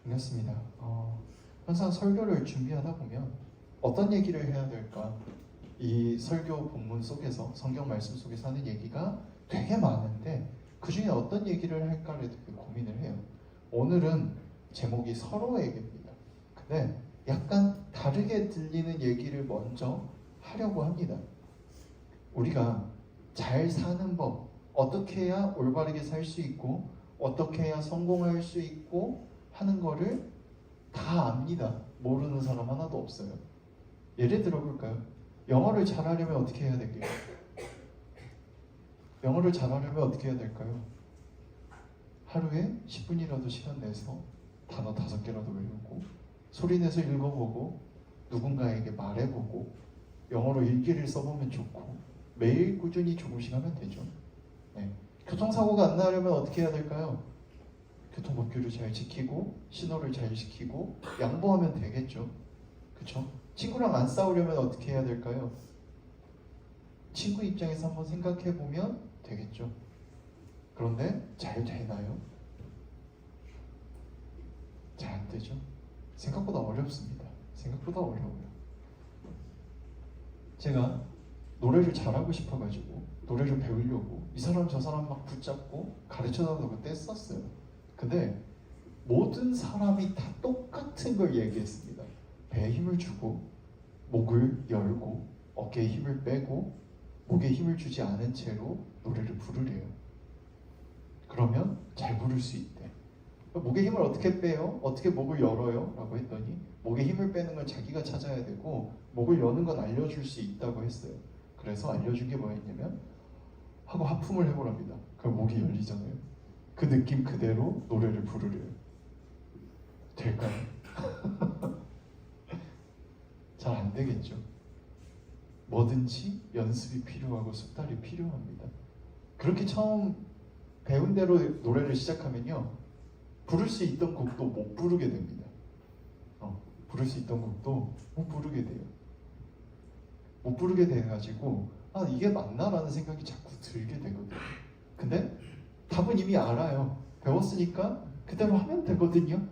반갑습니다. 항상 설교를 준비하다 보면 어떤 얘기를 해야 될까? 이 설교 본문 속에서 성경 말씀 속에서 하는 얘기가 되게 많은데 그 중에 어떤 얘기를 할까를 되게 고민을 해요. 오늘은 제목이 서로에게입니다. 근데 약간 다르게 들리는 얘기를 먼저 하려고 합니다. 우리가 잘 사는 법, 어떻게 해야 올바르게 살 수 있고 어떻게 해야 성공할 수 있고 하는 거를 다 압니다. 모르는 사람 하나도 없어요. 예를 들어볼까요? 영어를 잘하려면 어떻게 해야 될까요? 영어를 잘하려면 어떻게 해야 될까요? 하루에 10분이라도 시간 내서 단어 5개라도 외우고 소리내서 읽어보고 누군가에게 말해보고 영어로 일기를 써보면 좋고 매일 꾸준히 조금씩 하면 되죠. 네. 교통사고가 안 나려면 어떻게 해야 될까요? 교통법규를 잘 지키고 신호를 잘 지키고 양보하면 되겠죠. 그쵸? 친구랑 안 싸우려면 어떻게 해야 될까요? 친구 입장에서 한번 생각해 보면 되겠죠. 그런데 잘 되나요? 잘 안 되죠. 생각보다 어렵습니다. 생각보다 어려워요. 제가 노래를 잘하고 싶어가지고 노래를 배우려고 이 사람 저 사람 막 붙잡고 가르쳐달라고 뗐었어요. 근데 모든 사람이 다 똑같은 걸 얘기했습니다. 배에 힘을 주고 목을 열고 어깨에 힘을 빼고 목에 힘을 주지 않은 채로 노래를 부르래요. 그러면 잘 부를 수 있대. 목에 힘을 어떻게 빼요? 어떻게 목을 열어요? 라고 했더니 목에 힘을 빼는 건 자기가 찾아야 되고 목을 여는 건 알려줄 수 있다고 했어요. 그래서 알려준 게 뭐였냐면 하고 하품을 해보랍니다. 그럼 목이 열리잖아요. 그 느낌 그대로 노래를 부르래요. 될까요? 잘 안 되겠죠. 뭐든지 연습이 필요하고 숙달이 필요합니다. 그렇게 처음 배운 대로 노래를 시작하면요, 부를 수 있던 곡도 못 부르게 됩니다. 부를 수 있던 곡도 못 부르게 돼요. 못 부르게 돼가지고 이게 맞나라는 생각이 자꾸 들게 되거든요. 근데 답은 이미 알아요. 배웠으니까 그대로 하면 되거든요.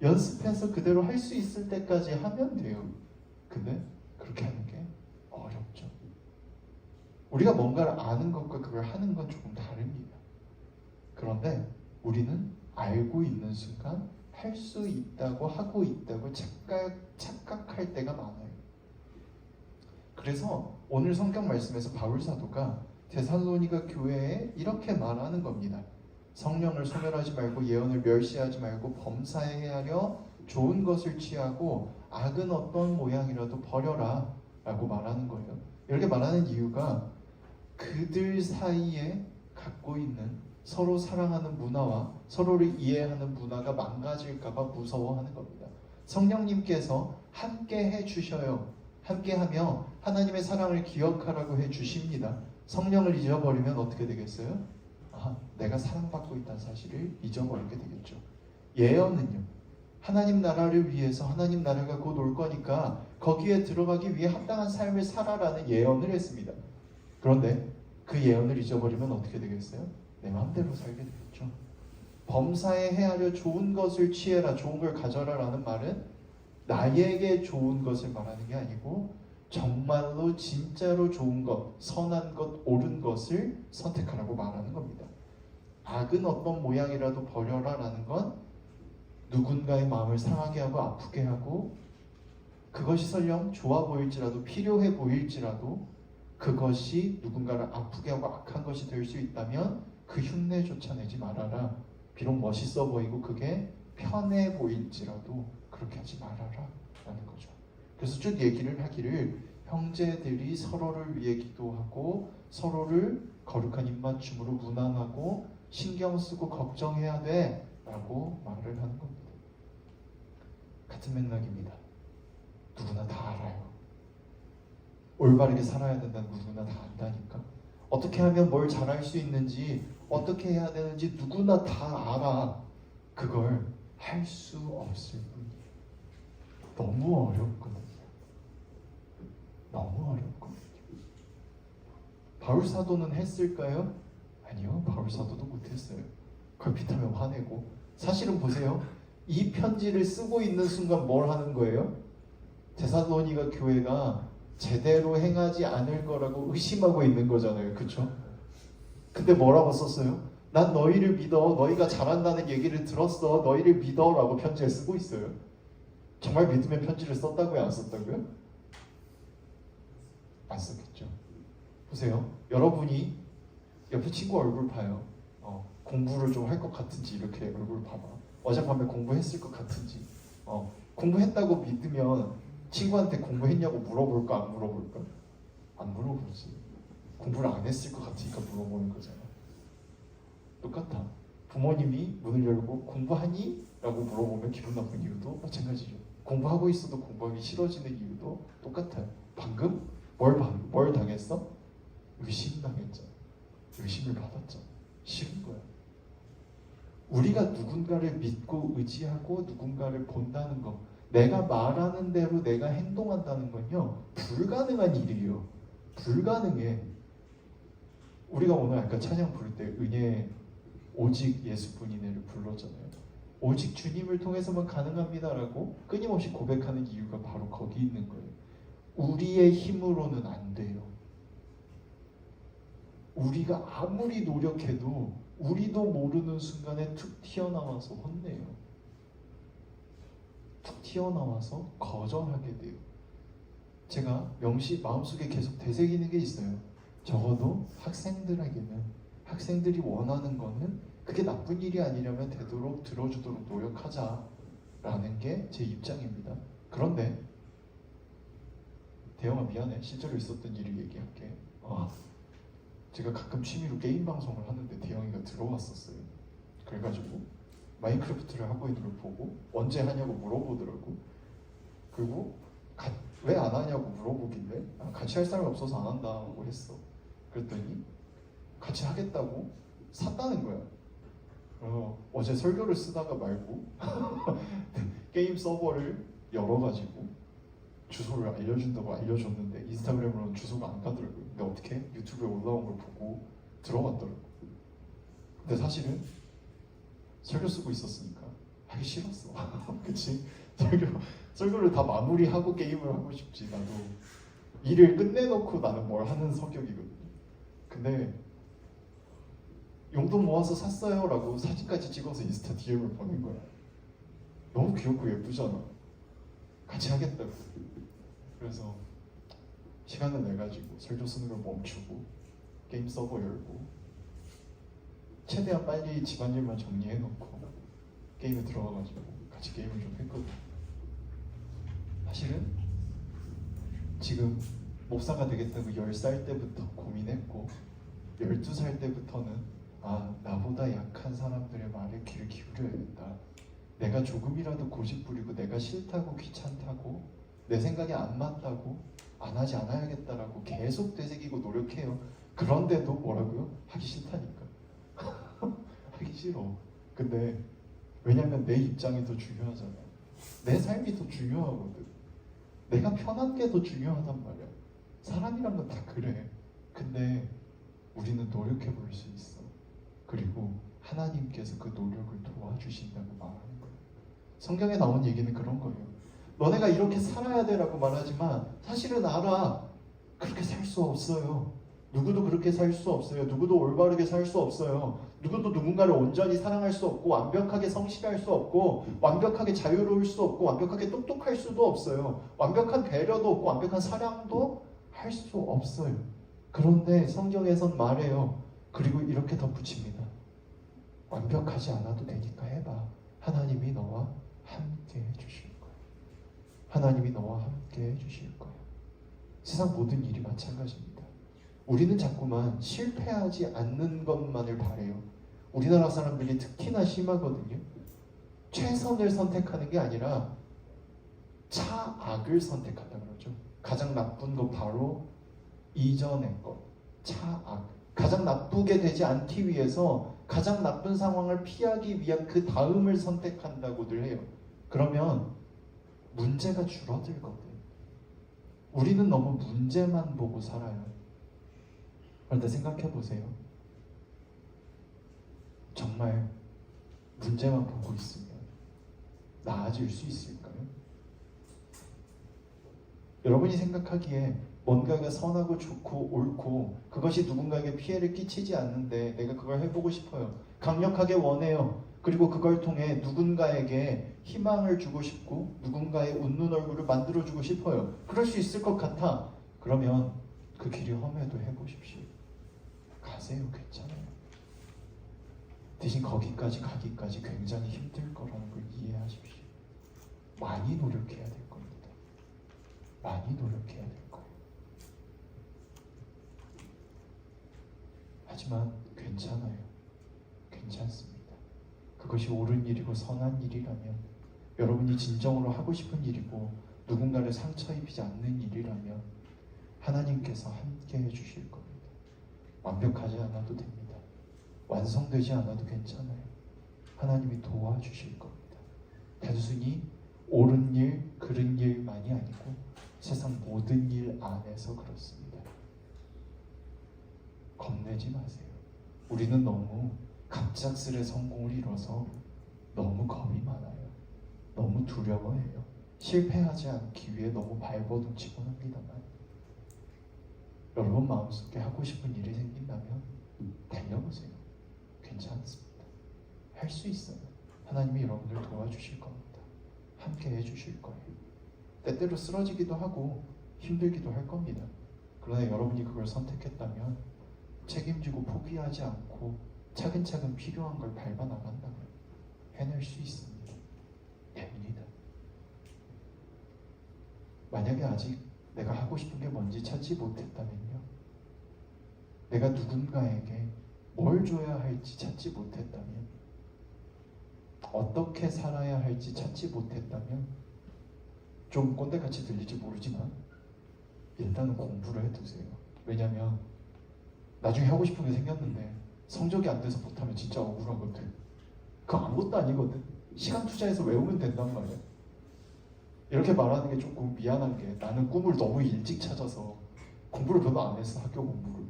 연습해서 그대로 할 수 있을 때까지 하면 돼요. 근데 그렇게 하는 게 어렵죠. 우리가 뭔가를 아는 것과 그걸 하는 건 조금 다릅니다. 그런데 우리는 알고 있는 순간 할 수 있다고 하고 있다고 착각할 때가 많아요. 그래서 오늘 성경 말씀에서 바울 사도가 데살로니가 교회에 이렇게 말하는 겁니다. 성령을 소멸하지 말고 예언을 멸시하지 말고 범사에 헤아려 좋은 것을 취하고 악은 어떤 모양이라도 버려라 라고 말하는 거예요. 이렇게 말하는 이유가 그들 사이에 갖고 있는 서로 사랑하는 문화와 서로를 이해하는 문화가 망가질까봐 무서워하는 겁니다. 성령님께서 함께 해주셔요. 함께하며 하나님의 사랑을 기억하라고 해주십니다. 성령을 잊어버리면 어떻게 되겠어요? 내가 사랑받고 있다는 사실을 잊어버리게 되겠죠. 예언은요, 하나님 나라를 위해서 하나님 나라가 곧 올 거니까 거기에 들어가기 위해 합당한 삶을 살아라는 예언을 했습니다. 그런데 그 예언을 잊어버리면 어떻게 되겠어요? 내 마음대로 살게 되겠죠. 범사에 헤아려 좋은 것을 취해라, 좋은 걸 가져라 라는 말은 나에게 좋은 것을 말하는 게 아니고 정말로 진짜로 좋은 것, 선한 것, 옳은 것을 선택하라고 말하는 겁니다. 악은 어떤 모양이라도 버려라 라는 건 누군가의 마음을 상하게 하고 아프게 하고 그것이 설령 좋아 보일지라도 필요해 보일지라도 그것이 누군가를 아프게 하고 악한 것이 될 수 있다면 그 흉내조차 내지 말아라. 비록 멋있어 보이고 그게 편해 보일지라도 그렇게 하지 말아라 라는 거죠. 그래서 쭉 얘기를 하기를 형제들이 서로를 위해 기도하고 서로를 거룩한 입맞춤으로 문안하고 신경 쓰고 걱정해야 돼 라고 말을 하는 겁니다. 같은 맥락입니다. 누구나 다 알아요. 올바르게 살아야 된다는 누구나 다 안다니까. 어떻게 하면 뭘 잘할 수 있는지 어떻게 해야 되는지 누구나 다 알아. 그걸 할 수 없을 뿐이에요. 너무 어렵거든요. 너무 어렵거든요. 바울 사도는 했을까요? 아니요. 바울 사도도 못했어요. 걸핏하면 화내고. 사실은 보세요. 이 편지를 쓰고 있는 순간 뭘 하는 거예요? 데살로니가 교회가 제대로 행하지 않을 거라고 의심하고 있는 거잖아요. 그렇죠? 근데 뭐라고 썼어요? 난 너희를 믿어. 너희가 잘한다는 얘기를 들었어. 너희를 믿어. 라고 편지를 쓰고 있어요. 정말 믿으면 편지를 썼다고요? 안 썼다고요? 안 썼겠죠. 보세요. 여러분이 옆에 친구 얼굴 봐요. 공부를 좀 할 것 같은지 이렇게 얼굴 봐봐. 어젯밤에 공부했을 것 같은지. 공부했다고 믿으면 친구한테 공부했냐고 물어볼까 안 물어볼까? 안 물어보지. 공부를 안 했을 것 같으니까 물어보는 거잖아. 똑같아. 부모님이 문을 열고 공부하니? 라고 물어보면 기분 나쁜 이유도 마찬가지죠. 공부하고 있어도 공부하기 싫어지는 이유도 똑같아요. 방금 뭘 당했어? 의심당했잖아. 의심을 받았잖아. 싫은 거야. 우리가 누군가를 믿고 의지하고 누군가를 본다는 거, 내가 말하는 대로 내가 행동한다는 건요, 불가능한 일이에요. 불가능해. 우리가 오늘 아까 찬양 부를 때 은혜 오직 예수뿐이네를 불렀잖아요. 오직 주님을 통해서만 가능합니다라고 끊임없이 고백하는 이유가 바로 거기 있는 거예요. 우리의 힘으로는 안 돼요. 우리가 아무리 노력해도 우리도 모르는 순간에 툭 튀어나와서 혼내요. 툭 튀어나와서 거절하게 돼요. 제가 명시 마음속에 계속 되새기는 게 있어요. 적어도 학생들이 원하는 거는 그게 나쁜 일이 아니라면 되도록 들어주도록 노력하자라는 게 제 입장입니다. 그런데 대영아 미안해. 실제로 있었던 일을 얘기할게. 제가 가끔 취미로 게임 방송을 하는데 대영이가 들어왔었어요. 그래가지고 마인크래프트를 하고 있는 걸 보고 언제 하냐고 물어보더라고. 그리고 왜 안 하냐고 물어보길래 같이 할 사람이 없어서 안 한다고 했어. 그랬더니 같이 하겠다고 샀다는 거야. 어제 설교를 쓰다가 말고 게임 서버를 열어가지고 주소를 알려준다고 알려줬는데 인스타그램으로는 주소가 안 가더라고요. 근데 어떻게 유튜브에 올라온 걸 보고 들어갔더라고요. 근데 사실은 설교 쓰고 있었으니까 하기 싫었어. 그치? 설교를 다 마무리하고 게임을 하고 싶지. 나도 일을 끝내놓고 나는 뭘 하는 성격이거든요. 근데 용돈 모아서 샀어요 라고 사진까지 찍어서 인스타 DM을 보낸 거야. 너무 귀엽고 예쁘잖아. 같이 하겠다고. 그래서 시간을 내가지고 설교 쓰는 걸 멈추고 게임 서버 열고 최대한 빨리 집안일만 정리해놓고 게임에 들어가가지고 같이 게임을 좀 했거든. 사실은 지금 목사가 되겠다고 10살 때부터 고민했고 12살 때부터는 나보다 약한 사람들의 말에 귀를 기울여야겠다. 내가 조금이라도 고집 부리고 내가 싫다고 귀찮다고 내 생각이 안 맞다고 안 하지 않아야겠다라고 계속 되새기고 노력해요. 그런데도 뭐라고요? 하기 싫다니까. 하기 싫어. 근데 왜냐면 내 입장이 더 중요하잖아. 내 삶이 더 중요하거든. 내가 편한 게 더 중요하단 말이야. 사람이란 건 다 그래. 근데 우리는 노력해 볼 수 있어. 그리고 하나님께서 그 노력을 도와주신다고 말하는 거예요. 성경에 나온 얘기는 그런 거예요. 너네가 이렇게 살아야 돼라고 말하지만 사실은 알아. 그렇게 살 수 없어요. 누구도 그렇게 살 수 없어요. 누구도 올바르게 살 수 없어요. 누구도 누군가를 온전히 사랑할 수 없고 완벽하게 성실할 수 없고 완벽하게 자유로울 수 없고 완벽하게 똑똑할 수도 없어요. 완벽한 배려도 없고 완벽한 사랑도 할 수 없어요. 그런데 성경에선 말해요. 그리고 이렇게 덧붙입니다. 완벽하지 않아도 되니까 해봐. 하나님이 너와 함께 해주실 거야. 하나님이 너와 함께 해주실 거야. 세상 모든 일이 마찬가지입니다. 우리는 자꾸만 실패하지 않는 것만을 바래요. 우리나라 사람들이 특히나 심하거든요. 최선을 선택하는 게 아니라 차악을 선택한다 그러죠. 가장 나쁜 거 바로 이전의 것, 차악. 가장 나쁘게 되지 않기 위해서 가장 나쁜 상황을 피하기 위한 그 다음을 선택한다고들 해요. 그러면 문제가 줄어들거든. 우리는 너무 문제만 보고 살아요. 그런데 생각해 보세요. 정말 문제만 보고 있으면 나아질 수 있을까요? 여러분이 생각하기에 뭔가가 선하고 좋고 옳고 그것이 누군가에게 피해를 끼치지 않는데 내가 그걸 해보고 싶어요. 강력하게 원해요. 그리고 그걸 통해 누군가에게 희망을 주고 싶고 누군가의 웃는 얼굴을 만들어주고 싶어요. 그럴 수 있을 것 같아. 그러면 그 길이 험해도 해보십시오. 가세요. 괜찮아요. 대신 거기까지 가기까지 굉장히 힘들 거라는 걸 이해하십시오. 많이 노력해야 될 겁니다. 많이 노력해야 될 거예요. 하지만 괜찮아요. 괜찮습니다. 그것이 옳은 일이고 선한 일이라면, 여러분이 진정으로 하고 싶은 일이고 누군가를 상처 입히지 않는 일이라면 하나님께서 함께 해주실 겁니다. 완벽하지 않아도 됩니다. 완성되지 않아도 괜찮아요. 하나님이 도와주실 겁니다. 단순히 옳은 일, 그른 일만이 아니고 세상 모든 일 안에서 그렇습니다. 겁내지 마세요. 우리는 너무 갑작스레 성공을 이뤄서 너무 겁이 많아요. 너무 두려워해요. 실패하지 않기 위해 너무 발버둥치곤 합니다만, 여러분 마음속에 하고 싶은 일이 생긴다면 달려보세요. 괜찮습니다. 할 수 있어요. 하나님이 여러분을 도와주실 겁니다. 함께 해주실 거예요. 때때로 쓰러지기도 하고 힘들기도 할 겁니다. 그러나 여러분이 그걸 선택했다면 책임지고 포기하지 않고 차근차근 필요한 걸 밟아 나간다면 해낼 수 있습니다. 됩니다. 만약에 아직 내가 하고 싶은 게 뭔지 찾지 못했다면요, 내가 누군가에게 뭘 줘야 할지 찾지 못했다면, 어떻게 살아야 할지 찾지 못했다면, 좀 꼰대같이 들릴지 모르지만 일단은 공부를 해두세요. 왜냐면 나중에 하고 싶은 게 생겼는데 성적이 안 돼서 못하면 진짜 억울하거든. 그거 아무것도 아니거든. 시간 투자해서 외우면 된단 말이야. 이렇게 말하는 게 조금 미안한 게, 나는 꿈을 너무 일찍 찾아서 공부를 별로 안 했어. 학교 공부를.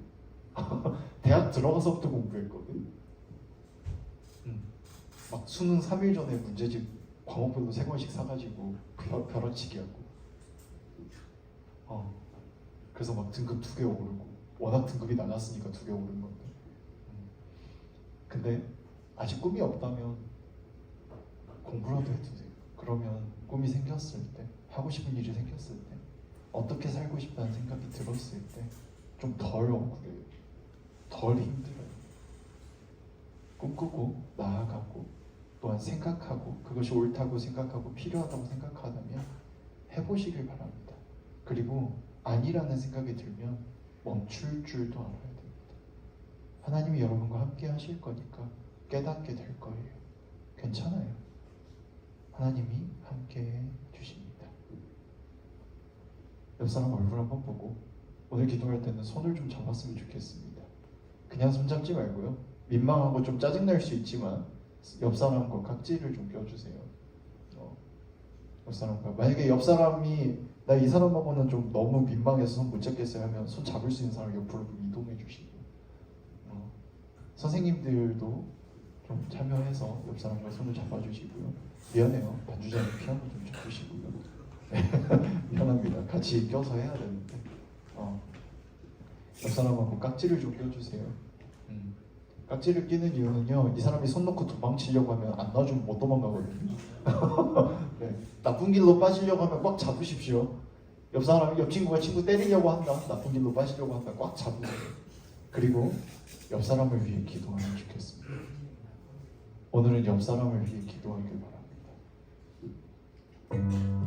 대학 들어가서부터 공부했거든. 막 수능 3일 전에 문제집 과목별로 3권씩 사가지고 벼락치기 하고, 그래서 막 등급 2개 오르고, 워낙 등급이 낮았으니까 2개 오른 건데. 근데 아직 꿈이 없다면 공부라도 해두세요. 그러면 꿈이 생겼을 때, 하고 싶은 일이 생겼을 때, 어떻게 살고 싶다는 생각이 들었을 때 좀 덜 억울해요. 덜 힘들어요. 꿈꾸고 나아가고 또한 생각하고 그것이 옳다고 생각하고 필요하다고 생각하다면 해보시길 바랍니다. 그리고 아니라는 생각이 들면 멈출 줄도 알아야 됩니다. 하나님이 여러분과 함께 하실 거니까 깨닫게 될 거예요. 괜찮아요. 하나님이 함께 해 주십니다. 옆 사람 얼굴 한번 보고 오늘 기도할 때는 손을 좀 잡았으면 좋겠습니다. 그냥 손 잡지 말고요. 민망하고 좀 짜증날 수 있지만 옆 사람과 각지를 좀 껴주세요. 옆 사람과, 만약에 옆 사람이 나 이 사람하고는 좀 너무 민망해서 손 못 잡겠어요 하면 손 잡을 수 있는 사람 옆으로 좀 이동해 주시고, 선생님들도 좀 참여해서 옆 사람과 손을 잡아주시고요. 미안해요. 반주자님 피아노 좀 쳐주시고요. 미안합니다. 같이 껴서 해야 되는데 옆 사람하고 깍지를 좀 껴주세요. 깍지를 끼는 이유는요, 이 사람이 손 놓고 도망치려고 하면 안 놔주면 못 도망가거든요. 네, 나쁜 길로 빠지려고 하면 꽉 잡으십시오. 옆 친구가 친구 때리려고 한다, 나쁜 길로 빠지려고 한다, 꽉 잡으세요. 그리고 옆 사람을 위해 기도하면 좋겠습니다. 오늘은 옆 사람을 위해 기도하길 바랍니다.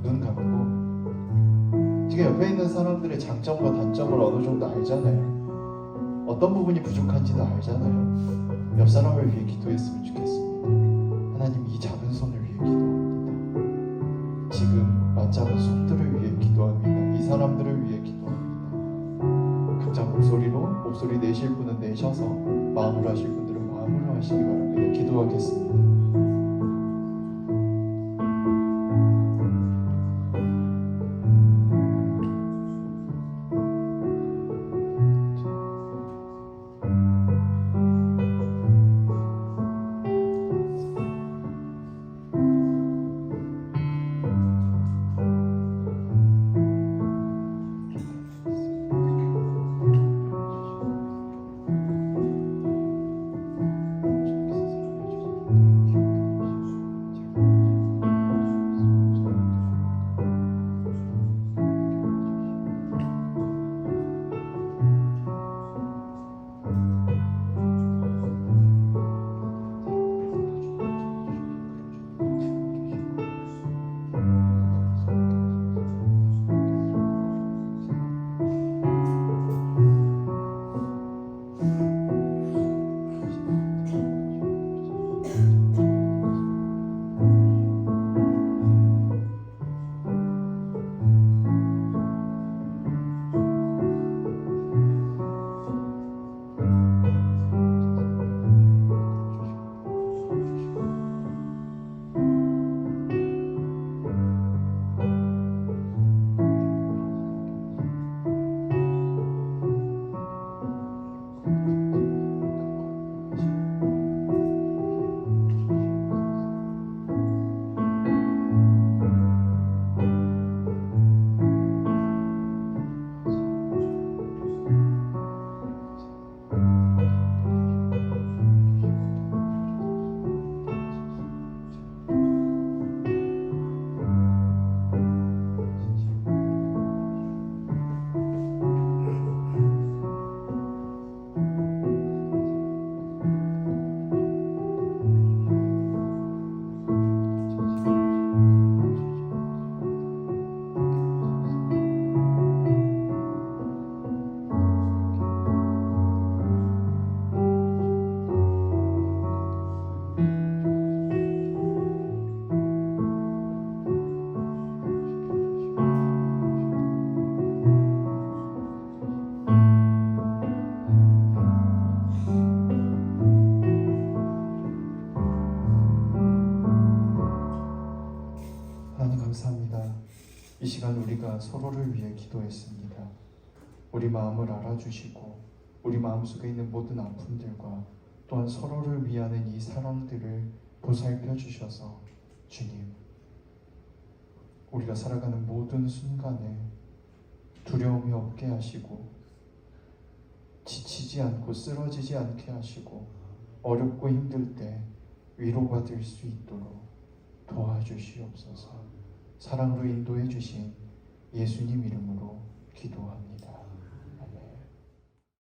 눈 감고, 지금 옆에 있는 사람들의 장점과 단점을 어느 정도 알잖아요. 어떤 부분이 부족한지도 알잖아요. 옆 사람을 위해 기도했으면 좋겠습니다. 하나님, 이 작은 손을 위해 기도합니다. 지금 맞잡은 손들을 위해 기도합니다. 이 사람들을 위해 기도합니다. 각자 목소리 내실 분은 내셔서, 마음으로 하실 분들은 마음으로 하시기 바랍니다. 기도하겠습니다. 시간 우리가 서로를 위해 기도했습니다. 우리 마음을 알아주시고 우리 마음속에 있는 모든 아픔들과 또한 서로를 위하는 이 사랑들을 보살펴 주셔서 주님, 우리가 살아가는 모든 순간에 두려움이 없게 하시고 지치지 않고 쓰러지지 않게 하시고 어렵고 힘들 때 위로받을 수 있도록 도와주시옵소서. 사랑으로 인도해 주신 예수님 이름으로 기도합니다.